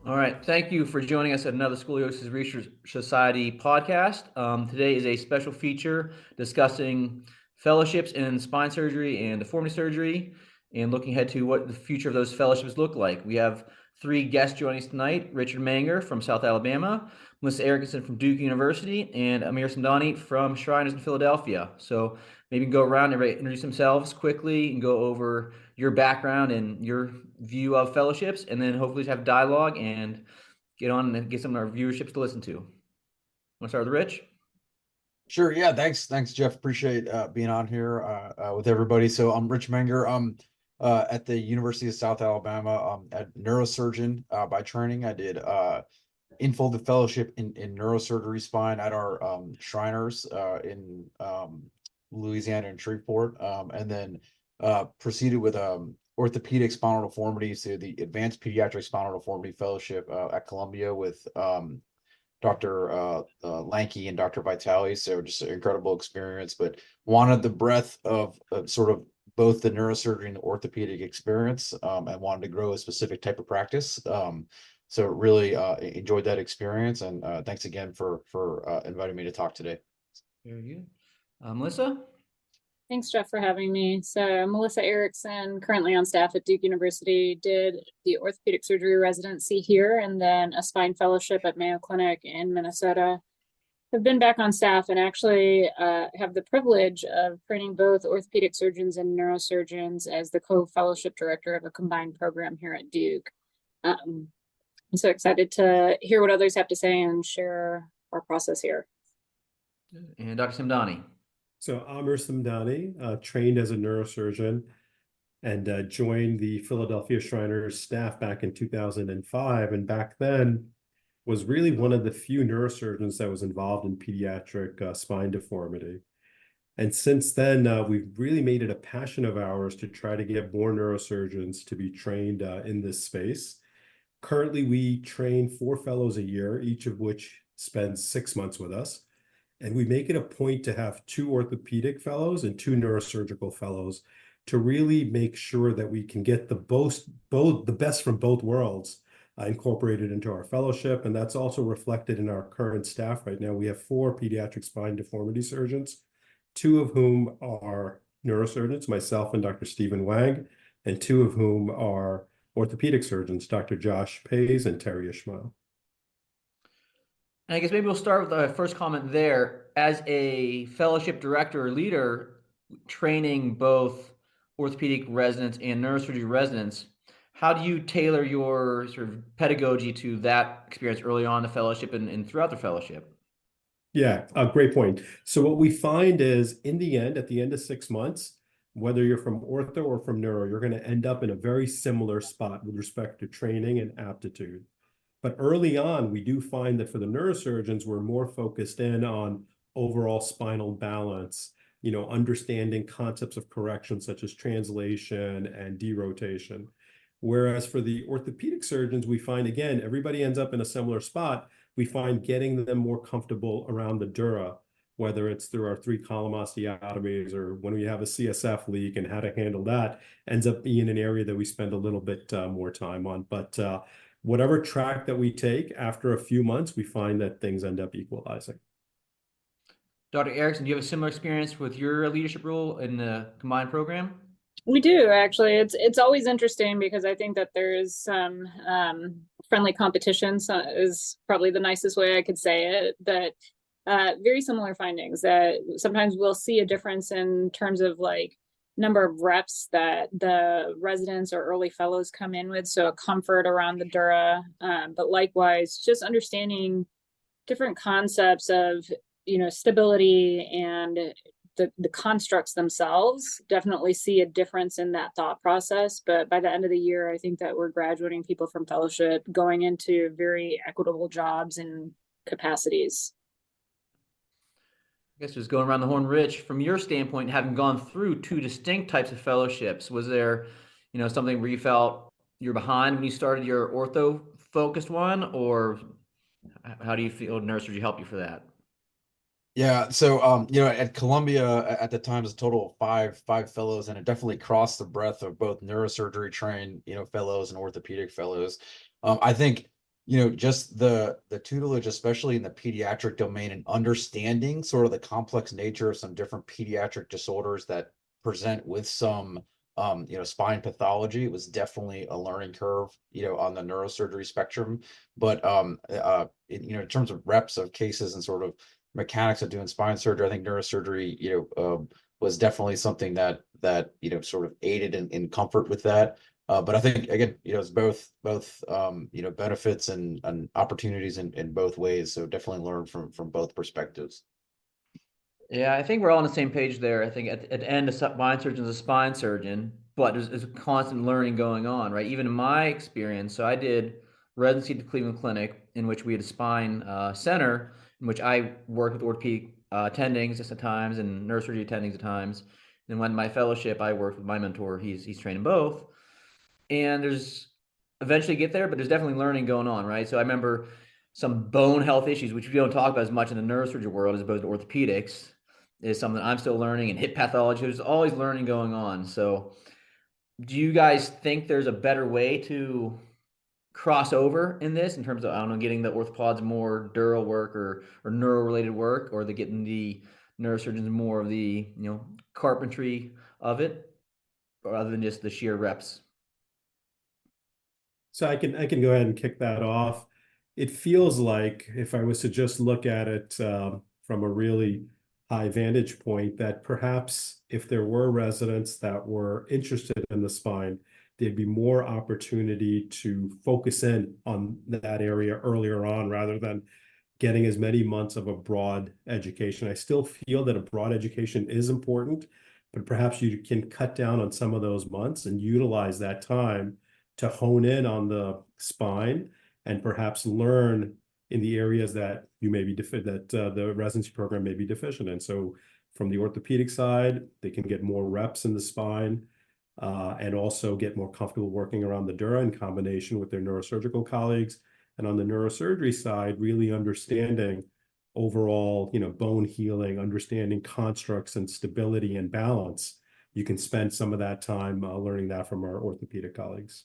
All right. Thank you for joining us at another Scoliosis Research Society podcast. Today is a special feature discussing fellowships in spine surgery and deformity surgery and looking ahead to what the future of those fellowships look like. We have three guests joining us tonight: Richard Menger from South Alabama, Melissa Erickson from Duke University, and Amer Samdani from Shriners in Philadelphia. So maybe go around and introduce themselves quickly and go over your background and your view of fellowships, and then hopefully have dialogue and get on and get some of our viewerships to listen to. Want to start with Rich? Sure. Yeah. Thanks, Jeff. Appreciate being on here with everybody. So I'm Rich Menger. I'm at the University of South Alabama. I'm a neurosurgeon by training. I did in-folded fellowship in neurosurgery spine at our Shriners in Louisiana and Shreveport, and then proceeded with orthopedic spinal deformity, so the Advanced Pediatric Spinal Deformity Fellowship at Columbia with Dr. Lanky and Dr. Vitale. So just an incredible experience, but wanted the breadth of sort of both the neurosurgery and the orthopedic experience, and wanted to grow a specific type of practice. So really enjoyed that experience, and thanks again for inviting me to talk today. Very good. Melissa? Thanks, Jeff, for having me. So Melissa Erickson, currently on staff at Duke University, did the orthopedic surgery residency here and then a spine fellowship at Mayo Clinic in Minnesota. I've been back on staff and actually have the privilege of training both orthopedic surgeons and neurosurgeons as the co-fellowship director of a combined program here at Duke. I'm so excited to hear what others have to say and share our process here. And Dr. Samdani? So Amer Samdani, trained as a neurosurgeon and joined the Philadelphia Shriners staff back in 2005. And back then was really one of the few neurosurgeons that was involved in pediatric spine deformity. And since then, we've really made it a passion of ours to try to get more neurosurgeons to be trained in this space. Currently, we train 4 fellows a year, each of which spends 6 months with us. And we make it a point to have 2 orthopedic fellows and 2 neurosurgical fellows to really make sure that we can get the best from both worlds incorporated into our fellowship. And that's also reflected in our current staff right now. We have 4 pediatric spine deformity surgeons, 2 of whom are neurosurgeons, myself and Dr. Stephen Wang, and 2 of whom are orthopedic surgeons, Dr. Josh Pays and Terry Ishmael. And I guess maybe we'll start with the first comment there. As a fellowship director or leader, training both orthopedic residents and neurosurgery residents, how do you tailor your sort of pedagogy to that experience early on in the fellowship and throughout the fellowship? Yeah, a great point. So what we find is in the end, at the end of 6 months, whether you're from ortho or from neuro, you're going to end up in a very similar spot with respect to training and aptitude. But early on, we do find that for the neurosurgeons, we're more focused in on overall spinal balance, understanding concepts of correction such as translation and derotation. Whereas for the orthopedic surgeons, we find, again, everybody ends up in a similar spot. We find getting them more comfortable around the dura, whether it's through our 3-column osteotomies or when we have a CSF leak and how to handle that, ends up being an area that we spend a little bit more time on. But whatever track that we take, after a few months, we find that things end up equalizing. Dr. Erickson, do you have a similar experience with your leadership role in the combined program? We do, actually. It's always interesting because I think that there's some friendly competition, so is probably the nicest way I could say it, but very similar findings that sometimes we'll see a difference in terms of like number of reps that the residents or early fellows come in with, so a comfort around the dura, but likewise just understanding different concepts of stability and the constructs themselves. Definitely see a difference in that thought process, but by the end of the year I think that we're graduating people from fellowship going into very equitable jobs and capacities. I guess just going around the horn, Rich, from your standpoint, having gone through 2 distinct types of fellowships, was there, something where you felt you're behind when you started your ortho-focused one, or how do you feel neurosurgery helped you for that? Yeah, so at Columbia at the time, it was a total of five fellows, and it definitely crossed the breadth of both neurosurgery trained fellows and orthopedic fellows. I think just the tutelage, especially in the pediatric domain, and understanding sort of the complex nature of some different pediatric disorders that present with some spine pathology. It was definitely a learning curve, on the neurosurgery spectrum. But in terms of reps of cases and sort of mechanics of doing spine surgery, I think neurosurgery, was definitely something that sort of aided in comfort with that. But I think again, it's both benefits and opportunities in both ways. So definitely learn from both perspectives. Yeah, I think we're all on the same page there. I think at the end, a spine surgeon is a spine surgeon, but there's a constant learning going on, right? Even in my experience, so I did residency at the Cleveland Clinic, in which we had a spine center, in which I worked with orthopedic attendings at times and neurosurgery attendings at times. And when my fellowship, I worked with my mentor. He's trained in both, and there's eventually get there, but there's definitely learning going on, right? So I remember some bone health issues, which we don't talk about as much in the neurosurgery world as opposed to orthopedics, is something I'm still learning, and hip pathology. There's always learning going on. So do you guys think there's a better way to cross over in this in terms of, I don't know, getting the orthopods more dural work or neuro related work, or the getting the neurosurgeons more of the, carpentry of it, or other than just the sheer reps? So I can go ahead and kick that off. It feels like if I was to just look at it from a really high vantage point, that perhaps if there were residents that were interested in the spine, there'd be more opportunity to focus in on that area earlier on rather than getting as many months of a broad education. I still feel that a broad education is important, but perhaps you can cut down on some of those months and utilize that time to hone in on the spine and perhaps learn in the areas that you may be the residency program may be deficient in. So from the orthopedic side, they can get more reps in the spine and also get more comfortable working around the dura in combination with their neurosurgical colleagues. And on the neurosurgery side, really understanding overall, bone healing, understanding constructs and stability and balance. You can spend some of that time learning that from our orthopedic colleagues.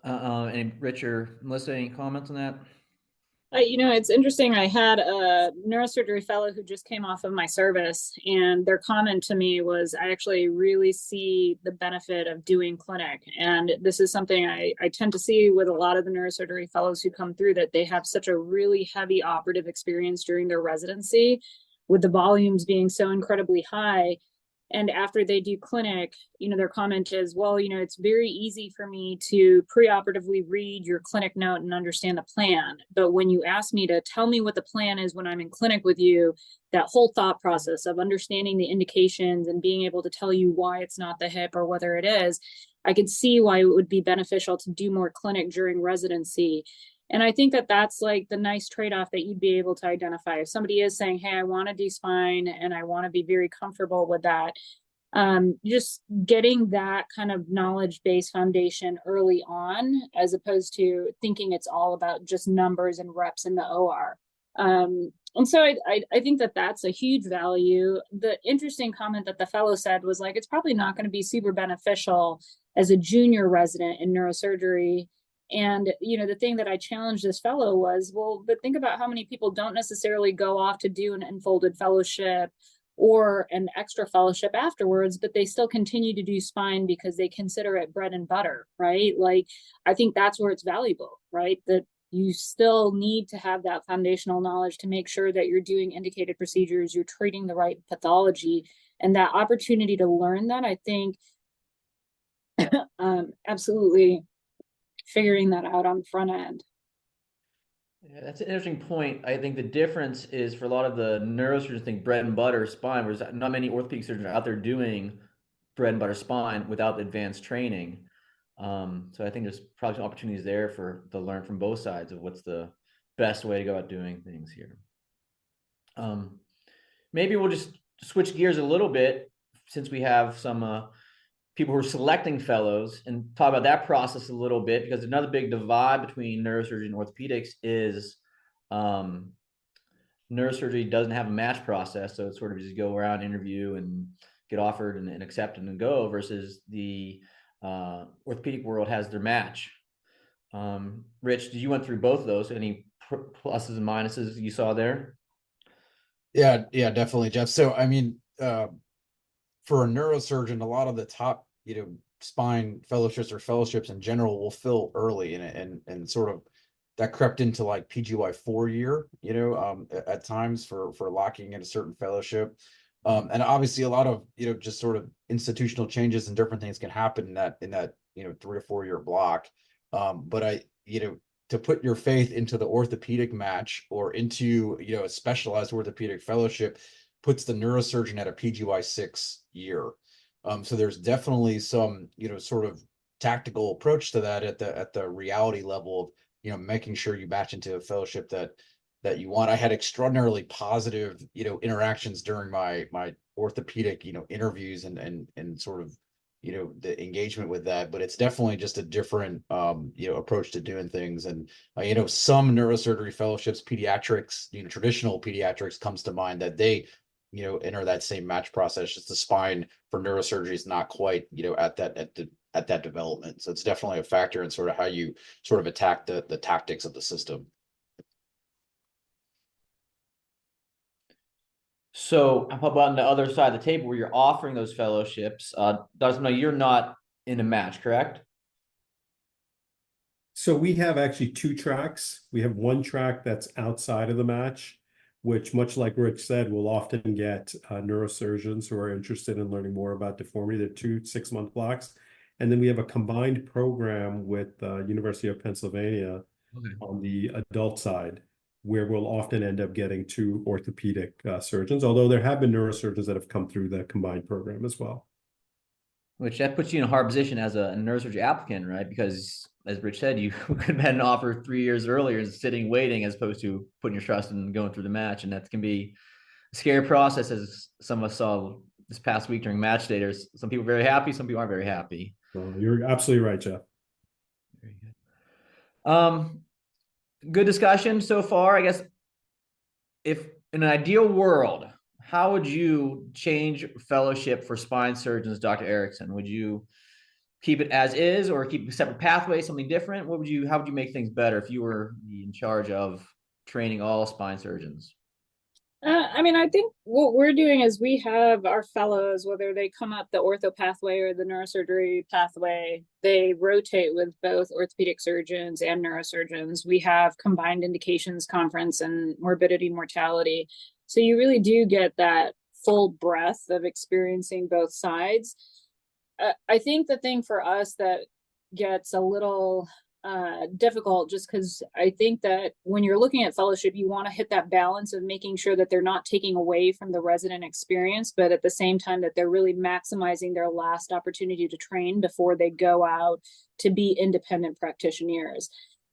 And Richard, Melissa, any comments on that? It's interesting. I had a neurosurgery fellow who just came off of my service, and their comment to me was, I actually really see the benefit of doing clinic. And this is something I tend to see with a lot of the neurosurgery fellows who come through, that they have such a really heavy operative experience during their residency, with the volumes being so incredibly high. And after they do clinic, their comment is, well, it's very easy for me to preoperatively read your clinic note and understand the plan. But when you ask me to tell me what the plan is when I'm in clinic with you, that whole thought process of understanding the indications and being able to tell you why it's not the hip or whether it is, I could see why it would be beneficial to do more clinic during residency. And I think that that's like the nice trade-off that you'd be able to identify. If somebody is saying, hey, I want to do spine and I want to be very comfortable with that, just getting that kind of knowledge-based foundation early on, as opposed to thinking it's all about just numbers and reps in the OR. And so I think that that's a huge value. The interesting comment that the fellow said was like, it's probably not going to be super beneficial as a junior resident in neurosurgery. And, the thing that I challenged this fellow was, well, but think about how many people don't necessarily go off to do an enfolded fellowship or an extra fellowship afterwards, but they still continue to do spine because they consider it bread and butter, right? Like, I think that's where it's valuable, right? That you still need to have that foundational knowledge to make sure that you're doing indicated procedures, you're treating the right pathology, and that opportunity to learn that, I think, absolutely figuring that out on the front end. Yeah, that's an interesting point. I think the difference is, for a lot of the neurosurgeons think bread and butter spine, whereas not many orthopedic surgeons are out there doing bread and butter spine without advanced training. So I think there's probably some opportunities there to learn from both sides of what's the best way to go about doing things here. Maybe we'll just switch gears a little bit, since we have some people who are selecting fellows, and talk about that process a little bit, because another big divide between neurosurgery and orthopedics is neurosurgery doesn't have a match process. So it's sort of just go around, interview, and get offered and accept and go, versus the orthopedic world has their match. Rich, you went through both of those. Any pluses and minuses you saw there? Yeah, definitely, Jeff. So, I mean, for a neurosurgeon, a lot of the top, spine fellowships in general will fill early, and sort of that crept into like PGY 4 year, at times for locking in a certain fellowship. And obviously a lot of, just sort of institutional changes and different things can happen in that 3 to 4 year block. But to put your faith into the orthopedic match or into, a specialized orthopedic fellowship puts the neurosurgeon at a PGY 6 year. So there's definitely some, sort of tactical approach to that at the reality level of, making sure you match into a fellowship that you want. I had extraordinarily positive, interactions during my orthopedic, interviews and sort of, the engagement with that, but it's definitely just a different, approach to doing things. And, some neurosurgery fellowships, pediatrics, traditional pediatrics comes to mind that they, enter that same match process. Just the spine for neurosurgery is not quite, at that development. So it's definitely a factor in sort of how you sort of attack the tactics of the system. So how about on the other side of the table where you're offering those fellowships? Dr. No, you're not in a match, correct? So we have actually two tracks. We have one track that's outside of the match, which, much like Rich said, will often get neurosurgeons who are interested in learning more about deformity. They're 2 6-month blocks. And then we have a combined program with University of Pennsylvania on the adult side, where we'll often end up getting 2 orthopedic surgeons, although there have been neurosurgeons that have come through the combined program as well. Which that puts you in a hard position as a neurosurgery applicant, right? Because as Rich said, you could have had an offer 3 years earlier and sitting waiting as opposed to putting your trust in going through the match. And that can be a scary process, as some of us saw this past week during match day. There's some people very happy, some people aren't very happy. You're absolutely right, Jeff. Very good. Good discussion so far. I guess if in an ideal world, how would you change fellowship for spine surgeons, Dr. Erickson? Would you keep it as is or keep a separate pathway, something different? How would you make things better if you were in charge of training all spine surgeons? I mean, I think what we're doing is we have our fellows, whether they come up the ortho pathway or the neurosurgery pathway, they rotate with both orthopedic surgeons and neurosurgeons. We have combined indications conference and morbidity mortality. So you really do get that full breadth of experiencing both sides. I think the thing for us that gets a little difficult, just because I think that when you're looking at fellowship, you want to hit that balance of making sure that they're not taking away from the resident experience, but at the same time that they're really maximizing their last opportunity to train before they go out to be independent practitioners.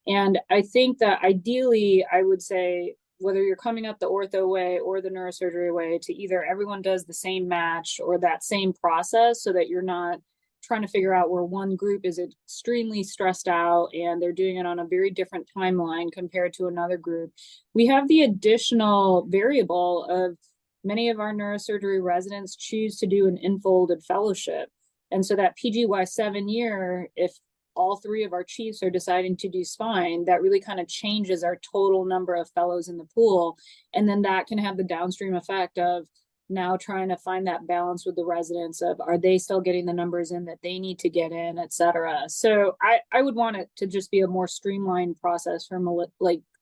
And I think that ideally, I would say, whether you're coming up the ortho way or the neurosurgery way, to either everyone does the same match or that same process, so that you're not trying to figure out where one group is extremely stressed out and they're doing it on a very different timeline compared to another group. We have the additional variable of many of our neurosurgery residents choose to do an enfolded fellowship. And so that PGY 7 year, if all 3 of our chiefs are deciding to do spine, that really kind of changes our total number of fellows in the pool. And then that can have the downstream effect of now trying to find that balance with the residents of, are they still getting the numbers in that they need to get in, et cetera. So I would want it to just be a more streamlined process from a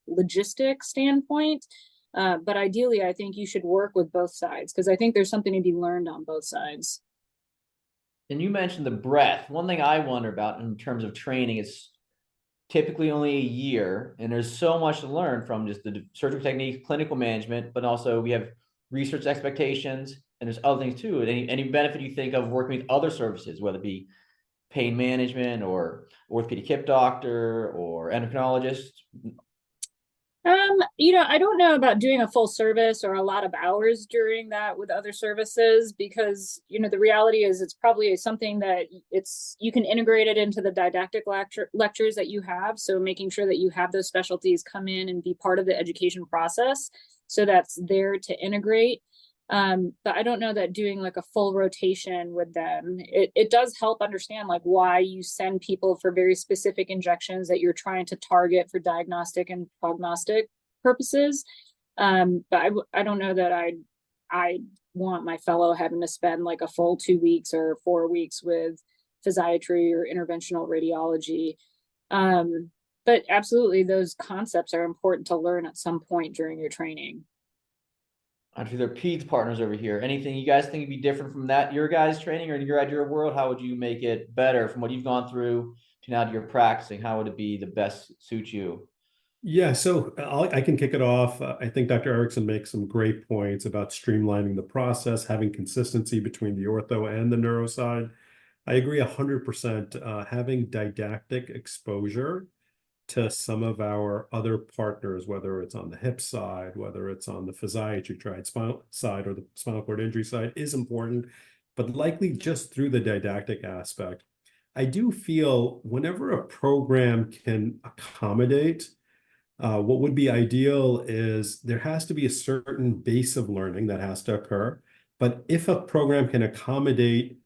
logistic standpoint. But ideally, I think you should work with both sides, because I think there's something to be learned on both sides. And you mentioned the breadth. One thing I wonder about in terms of training is typically only a year, and there's so much to learn from just the surgical technique, clinical management, but also we have research expectations, and there's other things too. Any benefit you think of working with other services, whether it be pain management or orthopedic hip doctor or endocrinologist? I don't know about doing a full service or a lot of hours during that with other services, because, the reality is it's probably something that you can integrate it into the didactic lectures that you have. So making sure that you have those specialties come in and be part of the education process. So that's there to integrate. But I don't know that doing like a full rotation with them, it does help understand like why you send people for very specific injections that you're trying to target for diagnostic and prognostic purposes. But I don't know that I want my fellow having to spend like a full 2 weeks or 4 weeks with physiatry or interventional radiology. But absolutely, those concepts are important to learn at some point during your training. Actually, they're peds partners over here. Anything you guys think would be different from that, your guys' training or in your ideal world? How would you make it better from what you've gone through to now to your practicing? How would it be the best suit you? Yeah, so I can kick it off. I think Dr. Erickson makes some great points about streamlining the process, having consistency between the ortho and the neuro side. I agree 100%. Having didactic exposure to some of our other partners, whether it's on the hip side, whether it's on the physiatry spinal side or the spinal cord injury side, is important, but likely just through the didactic aspect. I do feel whenever a program can accommodate, what would be ideal is there has to be a certain base of learning that has to occur. But if a program can accommodate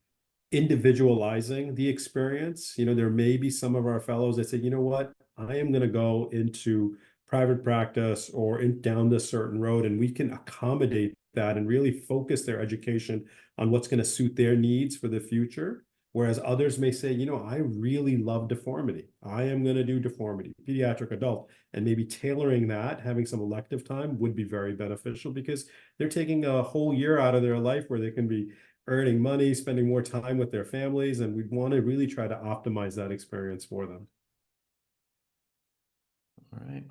individualizing the experience, there may be some of our fellows that say, you know what, I am going to go into private practice or down this certain road, and we can accommodate that and really focus their education on what's going to suit their needs for the future. Whereas others may say, I really love deformity. I am going to do deformity, pediatric, adult, and maybe tailoring that, having some elective time would be very beneficial because they're taking a whole year out of their life where they can be earning money, spending more time with their families, and we want to really try to optimize that experience for them. All right.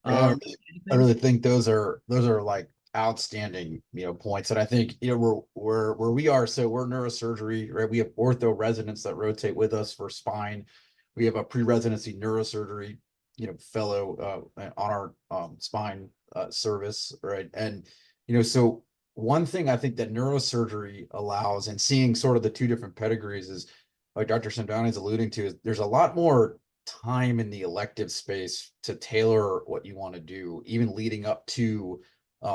I really think those are like outstanding, points. And I think, where we are, so we're neurosurgery, right? We have ortho residents that rotate with us for spine. We have a pre-residency neurosurgery, fellow on our spine service, right? And, so one thing I think that neurosurgery allows, and seeing sort of the two different pedigrees is, like Dr. Samdani is alluding to, is there's a lot more time in the elective space to tailor what you want to do, even leading up to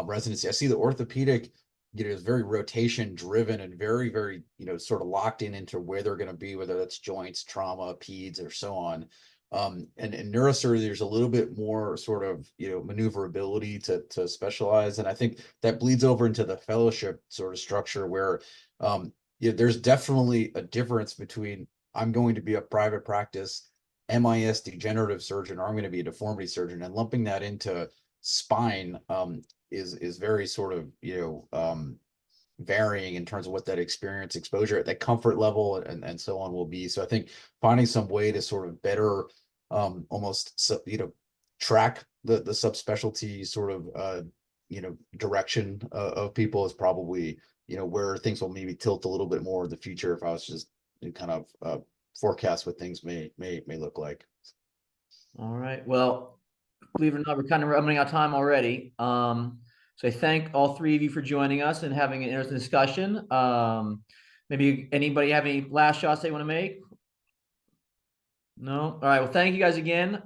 residency. I see the orthopedic, is very rotation driven and very, very, sort of locked into where they're going to be, whether that's joints, trauma, peds, or so on. And in neurosurgery, there's a little bit more sort of, maneuverability to specialize. And I think that bleeds over into the fellowship sort of structure where, there's definitely a difference between I'm going to be a private practice MIS degenerative surgeon, or I'm going to be a deformity surgeon, and lumping that into spine is very sort of, varying in terms of what that experience, exposure, that comfort level and so on will be. So I think finding some way to sort of better almost, track the subspecialty sort of, direction of people is probably, where things will maybe tilt a little bit more in the future if I was just kind of forecast what things may look like. All right. Well, believe it or not, we're kind of running out of time already. So I thank all three of you for joining us and having an interesting discussion. Maybe anybody have any last shots they want to make? No? All right. Well, thank you guys again.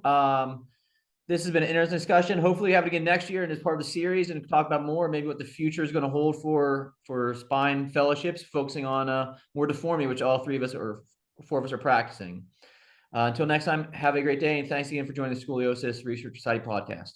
This has been an interesting discussion. Hopefully we have it again next year and as part of the series and talk about more, maybe what the future is going to hold for spine fellowships, focusing on more deformity, which all three of us or four of us are practicing. Until next time, have a great day. And thanks again for joining the Scoliosis Research Society podcast.